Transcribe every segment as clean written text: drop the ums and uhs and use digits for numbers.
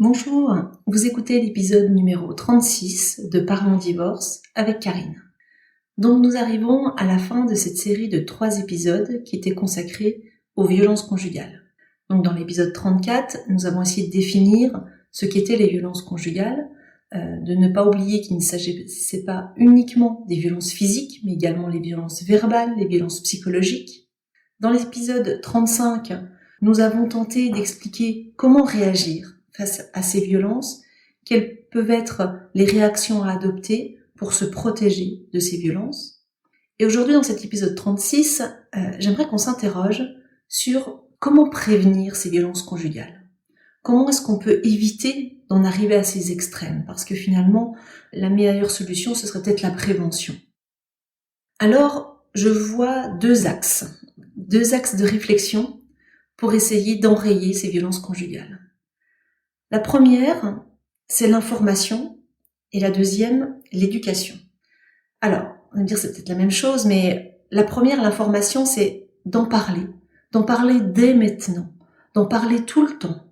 Bonjour, vous écoutez l'épisode numéro 36 de Parlons Divorce avec Karine. Donc nous arrivons à la fin de cette série de 3 épisodes qui étaient consacrés aux violences conjugales. Donc dans l'épisode 34, nous avons essayé de définir ce qu'étaient les violences conjugales, de ne pas oublier qu'il ne s'agissait pas uniquement des violences physiques, mais également les violences verbales, les violences psychologiques. Dans l'épisode 35, nous avons tenté d'expliquer comment réagir face à ces violences, quelles peuvent être les réactions à adopter pour se protéger de ces violences. Et aujourd'hui, dans cet épisode 36, j'aimerais qu'on s'interroge sur comment prévenir ces violences conjugales. Comment est-ce qu'on peut éviter d'en arriver à ces extrêmes? Parce que finalement, la meilleure solution, ce serait peut-être la prévention. Alors, je vois deux axes de réflexion pour essayer d'enrayer ces violences conjugales. La première, c'est l'information, et la deuxième, l'éducation. Alors, on va dire c'est peut-être la même chose, mais la première, l'information, c'est d'en parler dès maintenant, d'en parler tout le temps,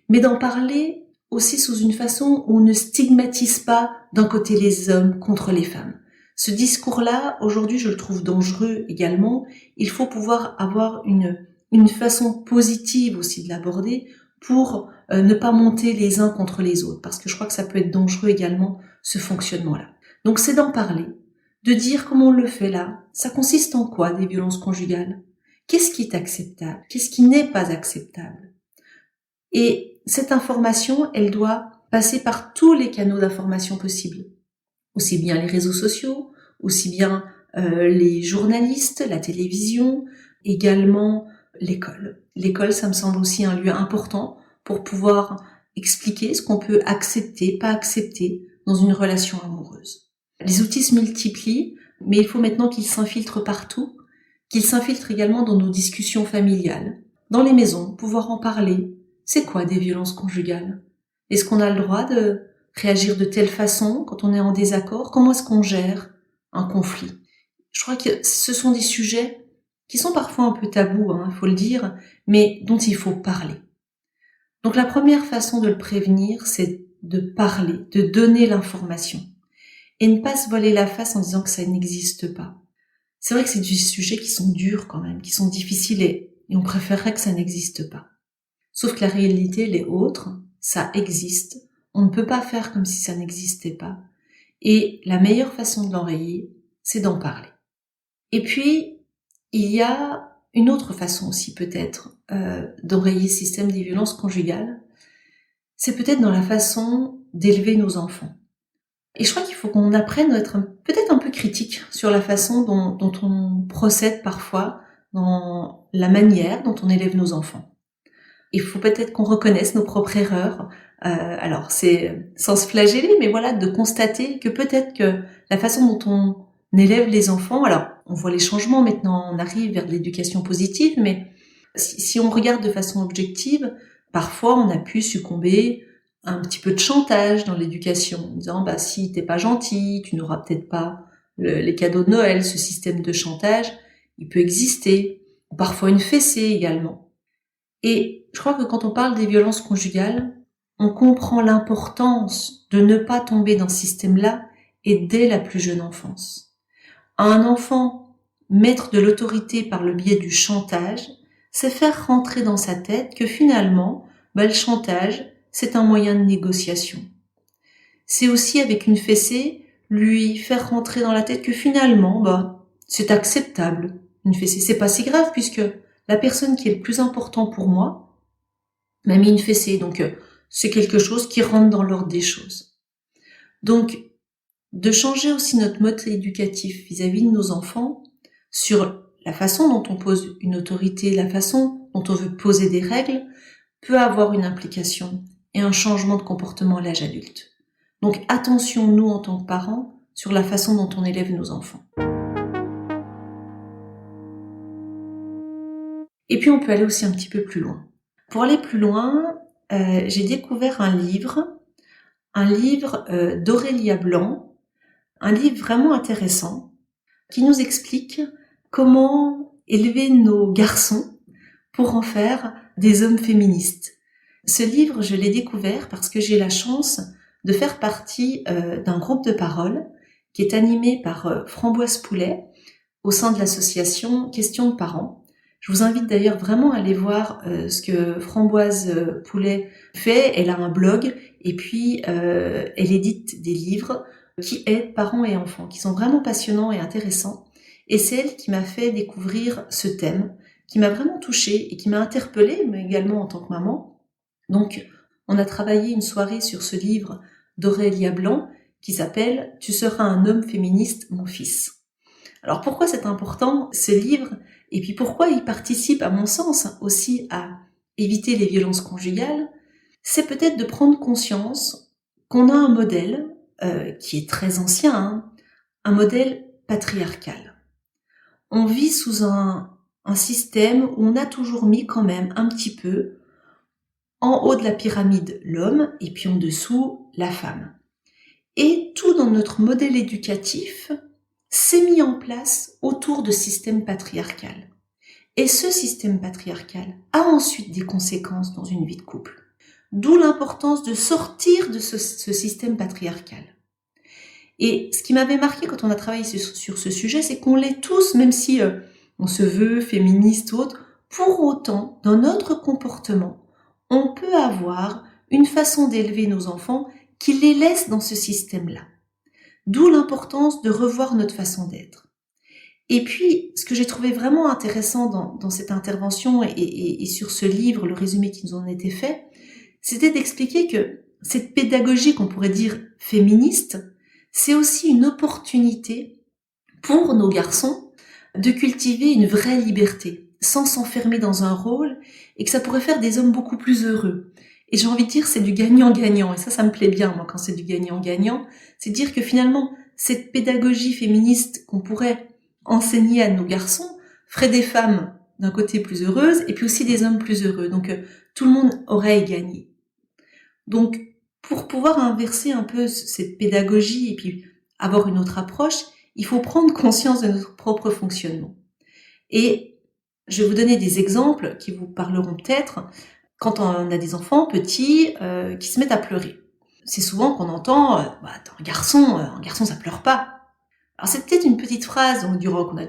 mais d'en parler aussi sous une façon où on ne stigmatise pas d'un côté les hommes contre les femmes. Ce discours-là, aujourd'hui, je le trouve dangereux également. Il faut pouvoir avoir une façon positive aussi de l'aborder pour ne pas monter les uns contre les autres, parce que je crois que ça peut être dangereux également, ce fonctionnement-là. Donc c'est d'en parler, de dire comment on le fait là. Ça consiste en quoi, des violences conjugales? Qu'est-ce qui est acceptable? Qu'est-ce qui n'est pas acceptable? Et cette information, elle doit passer par tous les canaux d'information possibles. Aussi bien les réseaux sociaux, aussi bien les journalistes, la télévision, également l'école. L'école, ça me semble aussi un lieu important pour pouvoir expliquer ce qu'on peut accepter, pas accepter dans une relation amoureuse. Les outils se multiplient, mais il faut maintenant qu'ils s'infiltrent partout, qu'ils s'infiltrent également dans nos discussions familiales, dans les maisons, pouvoir en parler. C'est quoi des violences conjugales? Est-ce qu'on a le droit de réagir de telle façon quand on est en désaccord? Comment est-ce qu'on gère un conflit? Je crois que ce sont des sujets qui sont parfois un peu tabous, faut le dire, mais dont il faut parler. Donc la première façon de le prévenir, c'est de parler, de donner l'information et ne pas se voiler la face en disant que ça n'existe pas. C'est vrai que c'est des sujets qui sont durs quand même, qui sont difficiles et on préférerait que ça n'existe pas. Sauf que la réalité, elle est autre, ça existe, on ne peut pas faire comme si ça n'existait pas. Et la meilleure façon de l'enrayer, c'est d'en parler. Et puis, il y a une autre façon aussi peut-être d'enrayer ce système des violences conjugales, c'est peut-être dans la façon d'élever nos enfants. Et je crois qu'il faut qu'on apprenne à être peut-être un peu critique sur la façon dont on procède parfois, dans la manière dont on élève nos enfants. Il faut peut-être qu'on reconnaisse nos propres erreurs. Alors c'est sans se flageller, mais voilà, de constater que peut-être que la façon dont on élève les enfants, alors on voit les changements maintenant, on arrive vers de l'éducation positive, mais si on regarde de façon objective, parfois on a pu succomber à un petit peu de chantage dans l'éducation, en disant si t'es pas gentil, tu n'auras peut-être pas les cadeaux de Noël. Ce système de chantage, il peut exister, ou parfois une fessée également. Et je crois que quand on parle des violences conjugales, on comprend l'importance de ne pas tomber dans ce système-là et dès la plus jeune enfance. À un enfant, mettre de l'autorité par le biais du chantage, c'est faire rentrer dans sa tête que finalement, le chantage, c'est un moyen de négociation. C'est aussi avec une fessée, lui faire rentrer dans la tête que finalement, c'est acceptable. Une fessée, c'est pas si grave puisque la personne qui est le plus important pour moi m'a mis une fessée, donc c'est quelque chose qui rentre dans l'ordre des choses. Donc, de changer aussi notre mode éducatif vis-à-vis de nos enfants sur la façon dont on pose une autorité, la façon dont on veut poser des règles, peut avoir une implication et un changement de comportement à l'âge adulte. Donc attention, nous, en tant que parents, sur la façon dont on élève nos enfants. Et puis on peut aller aussi un petit peu plus loin. Pour aller plus loin, j'ai découvert un livre d'Aurélia Blanc, un livre vraiment intéressant, qui nous explique comment élever nos garçons pour en faire des hommes féministes. Ce livre, je l'ai découvert parce que j'ai la chance de faire partie d'un groupe de parole qui est animé par Framboise Poulet au sein de l'association Questions de parents. Je vous invite d'ailleurs vraiment à aller voir ce que Framboise Poulet fait. Elle a un blog et puis elle édite des livres qui aident parents et enfants, qui sont vraiment passionnants et intéressants. Et c'est elle qui m'a fait découvrir ce thème, qui m'a vraiment touchée et qui m'a interpellée, mais également en tant que maman. Donc, on a travaillé une soirée sur ce livre d'Aurélia Blanc qui s'appelle « Tu seras un homme féministe, mon fils ». Alors pourquoi c'est important ce livre et puis pourquoi il participe à mon sens aussi à éviter les violences conjugales? C'est peut-être de prendre conscience qu'on a un modèle qui est très ancien, un modèle patriarcal. On vit sous un système où on a toujours mis quand même un petit peu en haut de la pyramide l'homme et puis en dessous la femme. Et tout dans notre modèle éducatif s'est mis en place autour de système patriarcal. Et ce système patriarcal a ensuite des conséquences dans une vie de couple. D'où l'importance de sortir de ce système patriarcal. Et ce qui m'avait marqué quand on a travaillé sur ce sujet, c'est qu'on l'est tous, même si on se veut féministe ou autre, pour autant, dans notre comportement, on peut avoir une façon d'élever nos enfants qui les laisse dans ce système-là. D'où l'importance de revoir notre façon d'être. Et puis, ce que j'ai trouvé vraiment intéressant dans cette intervention et sur ce livre, le résumé qui nous en était fait, c'était d'expliquer que cette pédagogie qu'on pourrait dire féministe, c'est aussi une opportunité pour nos garçons de cultiver une vraie liberté, sans s'enfermer dans un rôle, et que ça pourrait faire des hommes beaucoup plus heureux. Et j'ai envie de dire, c'est du gagnant-gagnant, et ça me plaît bien, moi, quand c'est du gagnant-gagnant, c'est de dire que finalement, cette pédagogie féministe qu'on pourrait enseigner à nos garçons ferait des femmes, d'un côté, plus heureuses, et puis aussi des hommes plus heureux. Donc, tout le monde aurait gagné. Donc, pour pouvoir inverser un peu cette pédagogie et puis avoir une autre approche, il faut prendre conscience de notre propre fonctionnement. Et je vais vous donner des exemples qui vous parleront peut-être quand on a des enfants petits qui se mettent à pleurer. C'est souvent qu'on entend un garçon ça pleure pas. Alors c'est peut-être une petite phrase qu'on a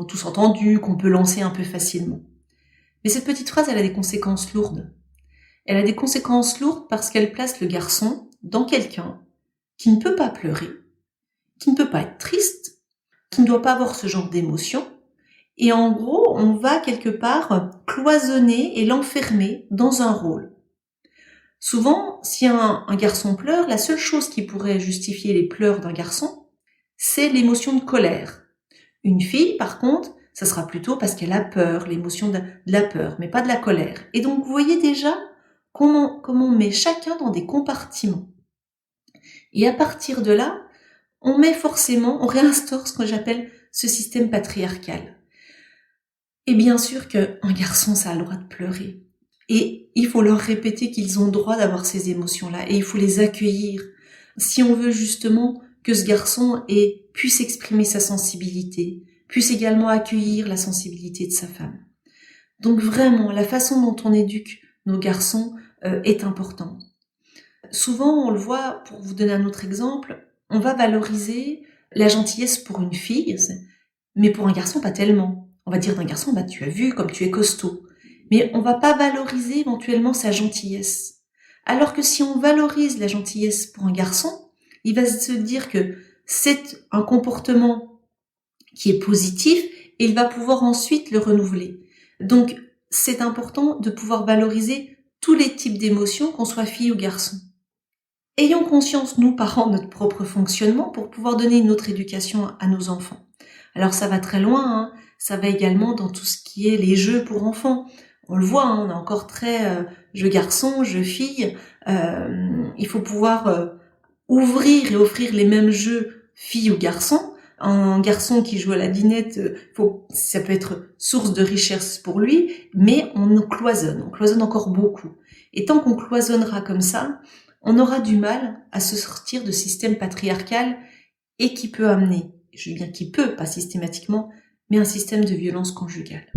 tous entendu, qu'on peut lancer un peu facilement. Mais cette petite phrase, elle a des conséquences lourdes. Elle a des conséquences lourdes parce qu'elle place le garçon dans quelqu'un qui ne peut pas pleurer, qui ne peut pas être triste, qui ne doit pas avoir ce genre d'émotion. Et en gros, on va quelque part cloisonner et l'enfermer dans un rôle. Souvent, si un garçon pleure, la seule chose qui pourrait justifier les pleurs d'un garçon, c'est l'émotion de colère. Une fille, par contre, ça sera plutôt parce qu'elle a peur, l'émotion de la peur, mais pas de la colère. Et donc, vous voyez déjà comment on met chacun dans des compartiments. Et à partir de là, on réinstaure ce que j'appelle ce système patriarcal. Et bien sûr qu'un garçon, ça a le droit de pleurer. Et il faut leur répéter qu'ils ont le droit d'avoir ces émotions-là. Et il faut les accueillir. Si on veut justement que ce garçon puisse exprimer sa sensibilité, puisse également accueillir la sensibilité de sa femme. Donc vraiment, la façon dont on éduque nos garçons est importante. Souvent, on le voit, pour vous donner un autre exemple, on va valoriser la gentillesse pour une fille, mais pour un garçon, pas tellement. On va dire d'un garçon, tu as vu comme tu es costaud. Mais on va pas valoriser éventuellement sa gentillesse. Alors que si on valorise la gentillesse pour un garçon, il va se dire que c'est un comportement qui est positif et il va pouvoir ensuite le renouveler. Donc, c'est important de pouvoir valoriser tous les types d'émotions, qu'on soit fille ou garçon. Ayons conscience, nous, parents, de notre propre fonctionnement pour pouvoir donner une autre éducation à nos enfants. Alors, ça va très loin, ça va également dans tout ce qui est les jeux pour enfants. On le voit, on est encore très jeu garçon, jeu fille. Il faut pouvoir ouvrir et offrir les mêmes jeux filles ou garçons. Un garçon qui joue à la dinette, ça peut être source de richesse pour lui, mais on cloisonne encore beaucoup. Et tant qu'on cloisonnera comme ça, on aura du mal à se sortir de système patriarcal et qui peut amener, je dis bien qui peut, pas systématiquement, mais un système de violence conjugale.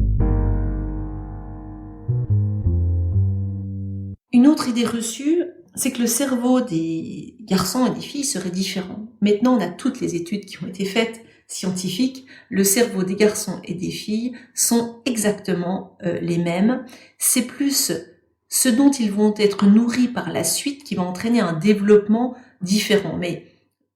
Une autre idée reçue, c'est que le cerveau des garçons et des filles serait différent. Maintenant, on a toutes les études qui ont été faites, scientifiques. Le cerveau des garçons et des filles sont exactement les mêmes. C'est plus ce dont ils vont être nourris par la suite qui va entraîner un développement différent. Mais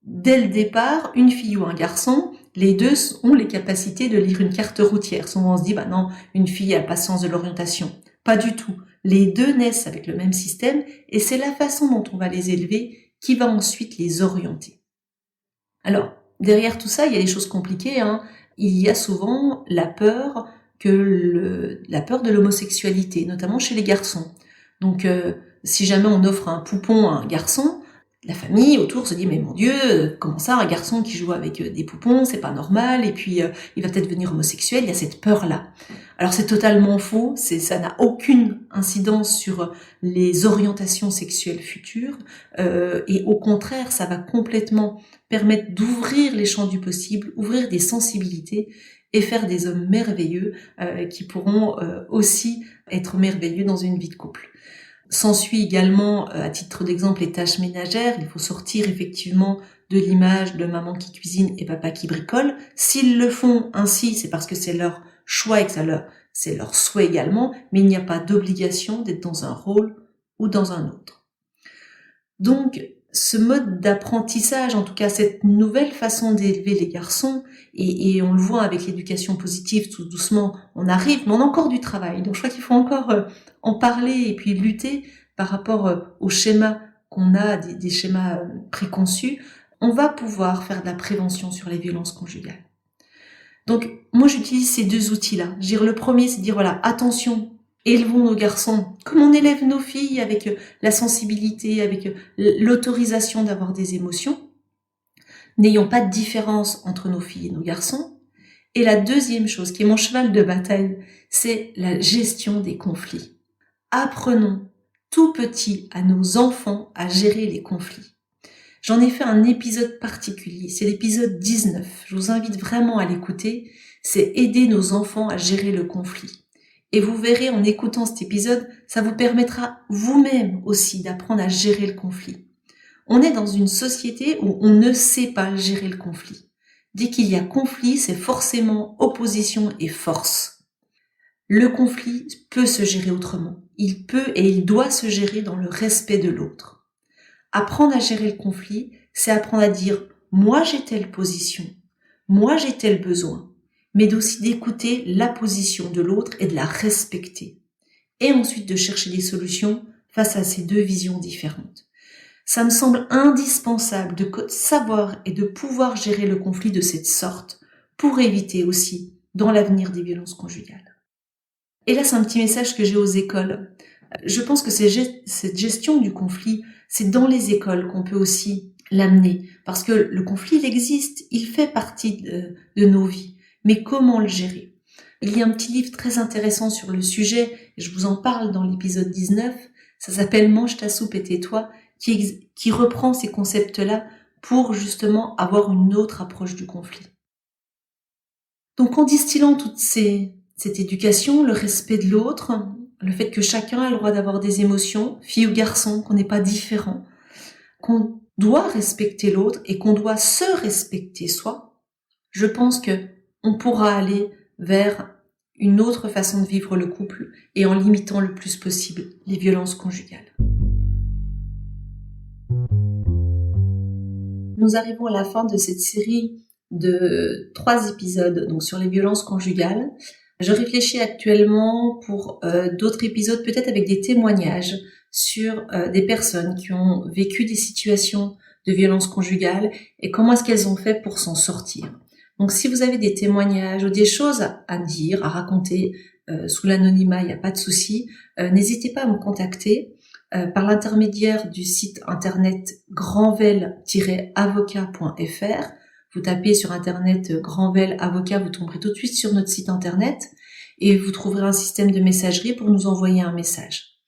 dès le départ, une fille ou un garçon, les deux ont les capacités de lire une carte routière. Souvent on se dit, bah non, une fille a pas sens de l'orientation. Pas du tout. Les deux naissent avec le même système et c'est la façon dont on va les élever qui va ensuite les orienter. Alors, derrière tout ça, il y a des choses compliquées. Il y a souvent la peur de l'homosexualité, notamment chez les garçons. Donc, si jamais on offre un poupon à un garçon, la famille autour se dit mais mon Dieu, comment ça un garçon qui joue avec des poupons, c'est pas normal, et puis il va peut-être devenir homosexuel, il y a cette peur-là. Alors c'est totalement faux, ça n'a aucune incidence sur les orientations sexuelles futures, et au contraire, ça va complètement permettre d'ouvrir les champs du possible, ouvrir des sensibilités et faire des hommes merveilleux qui pourront aussi être merveilleux dans une vie de couple. S'ensuit également, à titre d'exemple, les tâches ménagères. Il faut sortir effectivement de l'image de maman qui cuisine et papa qui bricole. S'ils le font ainsi, c'est parce que c'est leur choix et que c'est leur souhait également, mais il n'y a pas d'obligation d'être dans un rôle ou dans un autre. Donc, ce mode d'apprentissage, en tout cas cette nouvelle façon d'élever les garçons, et on le voit avec l'éducation positive, tout doucement, on arrive, mais on a encore du travail. Donc je crois qu'il faut encore en parler et puis lutter par rapport aux schémas qu'on a, des schémas préconçus. On va pouvoir faire de la prévention sur les violences conjugales. Donc moi j'utilise ces deux outils-là. Je veux dire, le premier, c'est de dire voilà, attention, élevons nos garçons comme on élève nos filles, avec la sensibilité, avec l'autorisation d'avoir des émotions. N'ayons pas de différence entre nos filles et nos garçons. Et la deuxième chose, qui est mon cheval de bataille, c'est la gestion des conflits. Apprenons tout petit à nos enfants à gérer les conflits. J'en ai fait un épisode particulier, c'est l'épisode 19. Je vous invite vraiment à l'écouter. C'est aider nos enfants à gérer le conflit. Et vous verrez, en écoutant cet épisode, ça vous permettra vous-même aussi d'apprendre à gérer le conflit. On est dans une société où on ne sait pas gérer le conflit. Dès qu'il y a conflit, c'est forcément opposition et force. Le conflit peut se gérer autrement. Il peut et il doit se gérer dans le respect de l'autre. Apprendre à gérer le conflit, c'est apprendre à dire « moi j'ai telle position, moi j'ai tel besoin », mais aussi d'écouter la position de l'autre et de la respecter. Et ensuite de chercher des solutions face à ces deux visions différentes. Ça me semble indispensable de savoir et de pouvoir gérer le conflit de cette sorte pour éviter aussi dans l'avenir des violences conjugales. Et là, c'est un petit message que j'ai aux écoles. Je pense que cette gestion du conflit, c'est dans les écoles qu'on peut aussi l'amener. Parce que le conflit, il existe, il fait partie de nos vies. Mais comment le gérer ? Il y a un petit livre très intéressant sur le sujet, et je vous en parle dans l'épisode 19, ça s'appelle « Mange ta soupe et tais-toi », qui reprend ces concepts-là pour justement avoir une autre approche du conflit. Donc en distillant cette éducation, le respect de l'autre, le fait que chacun a le droit d'avoir des émotions, fille ou garçon, qu'on n'est pas différent, qu'on doit respecter l'autre et qu'on doit se respecter soi, je pense que on pourra aller vers une autre façon de vivre le couple et en limitant le plus possible les violences conjugales. Nous arrivons à la fin de cette série de 3 épisodes donc sur les violences conjugales. Je réfléchis actuellement pour d'autres épisodes, peut-être avec des témoignages sur des personnes qui ont vécu des situations de violences conjugales et comment est-ce qu'elles ont fait pour s'en sortir. Donc si vous avez des témoignages ou des choses à dire, à raconter sous l'anonymat, il n'y a pas de souci, n'hésitez pas à me contacter. Par l'intermédiaire du site internet grandvel-avocat.fr. Vous tapez sur internet Grandvel Avocat, vous tomberez tout de suite sur notre site internet et vous trouverez un système de messagerie pour nous envoyer un message.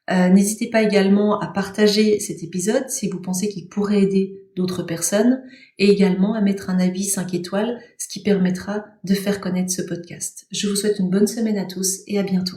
N'hésitez pas également à partager cet épisode si vous pensez qu'il pourrait aider d'autres personnes et également à mettre un avis 5 étoiles, ce qui permettra de faire connaître ce podcast. Je vous souhaite une bonne semaine à tous et à bientôt.